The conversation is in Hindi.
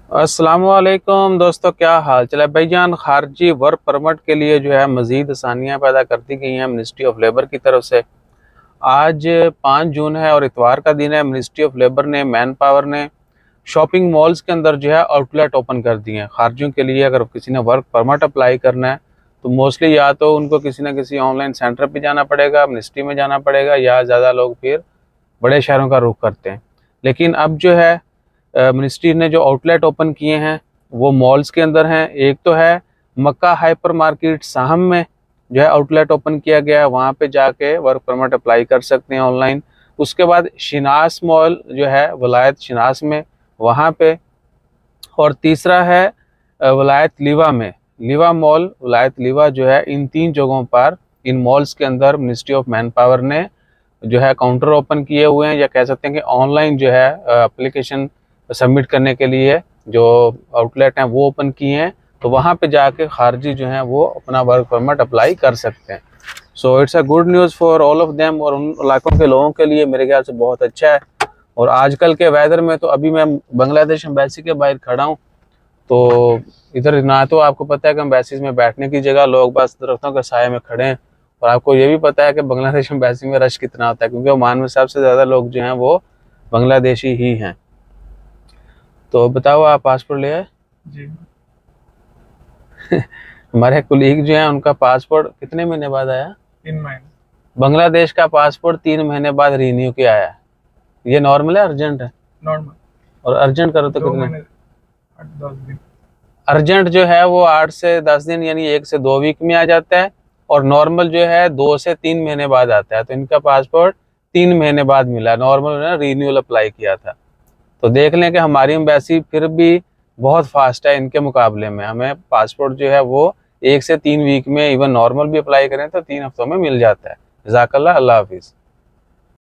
अस्सलामुअलैकुम दोस्तों, क्या हाल चल है भाईजान। खारजी वर्क परमिट के लिए जो है मज़ीद आसानियाँ पैदा कर दी गई हैं मिनिस्ट्री ऑफ लेबर की तरफ से। आज 5 जून है और इतवार का दिन है। मिनिस्ट्री ऑफ लेबर ने, मैन पावर ने शॉपिंग मॉल्स के अंदर जो है आउटलेट ओपन कर दिए हैं खारजियों के लिए। अगर किसी ने वर्क परमिट अप्लाई करना है तो मोस्टली या तो उनको किसी न किसी ऑनलाइन सेंटर पर जाना पड़ेगा, मिनिस्ट्री में जाना पड़ेगा, या ज़्यादा लोग फिर बड़े शहरों का रुख करते हैं। लेकिन अब जो है मिनिस्ट्री ने जो आउटलेट ओपन किए हैं वो मॉल्स के अंदर हैं। एक तो है मक्का हाइपर मार्केट साहम में जो है आउटलेट ओपन किया गया है, वहाँ पे जाके वर्क परमिट अप्लाई कर सकते हैं ऑनलाइन। उसके बाद शिनास मॉल जो है वलायत शिनास में, वहाँ पे। और तीसरा है वलायत लीवा में, लीवा मॉल वलायत लीवा जो है। इन 3 जगहों पर, इन मॉल्स के अंदर मिनिस्ट्री ऑफ मैन पावर ने जो है काउंटर ओपन किए हुए हैं, या कह सकते हैं कि ऑनलाइन जो है एप्लीकेशन सबमिट करने के लिए जो आउटलेट हैं वो ओपन किए हैं। तो वहाँ पे जाके खारजी जो हैं वो अपना वर्क परमिट अप्लाई कर सकते हैं। So it's a good news for all of them, और उन इलाकों के लोगों के लिए मेरे ख्याल से बहुत अच्छा है। और आजकल के वेदर में तो अभी मैं बांग्लादेश एम्बेसी के बाहर खड़ा हूँ, तो इधर ना तो आपको पता है कि एम्बेसीज में बैठने की जगह, लोग बस दरख्तों के साए में खड़े हैं। और आपको ये भी पता है कि बांग्लादेश एम्बेसी में रश कितना होता है, क्योंकि ओमान में सबसे ज़्यादा लोग जो हैं वो बांग्लादेशी ही हैं। तो बताओ, आप पासपोर्ट ले आए? जी। हमारे कुलीग जो हैं उनका पासपोर्ट कितने महीने बाद आया? 3 महीने। बांग्लादेश का पासपोर्ट 3 महीने बाद रिन्यू किया आया। ये नॉर्मल है, अर्जेंट है? नॉर्मल। और अर्जेंट करो तो दो कितने? महीने 8-10 दिन। अर्जेंट जो है वो 8 से 10 दिन, यानी 1 से 2 वीक में आ जाता है। और नॉर्मल जो है 2 से 3 महीने बाद आता है। तो इनका पासपोर्ट 3 महीने बाद मिला। नॉर्मल ने रिन्यूअल अप्लाई किया था। तो देख लें कि हमारी एम्बेसी फिर भी बहुत फास्ट है इनके मुकाबले में। हमें पासपोर्ट जो है वो 1 से 3 वीक में, इवन नॉर्मल भी अप्लाई करें तो 3 हफ्तों में मिल जाता है। जज़ाकल्लाह, अल्लाह हाफिज़।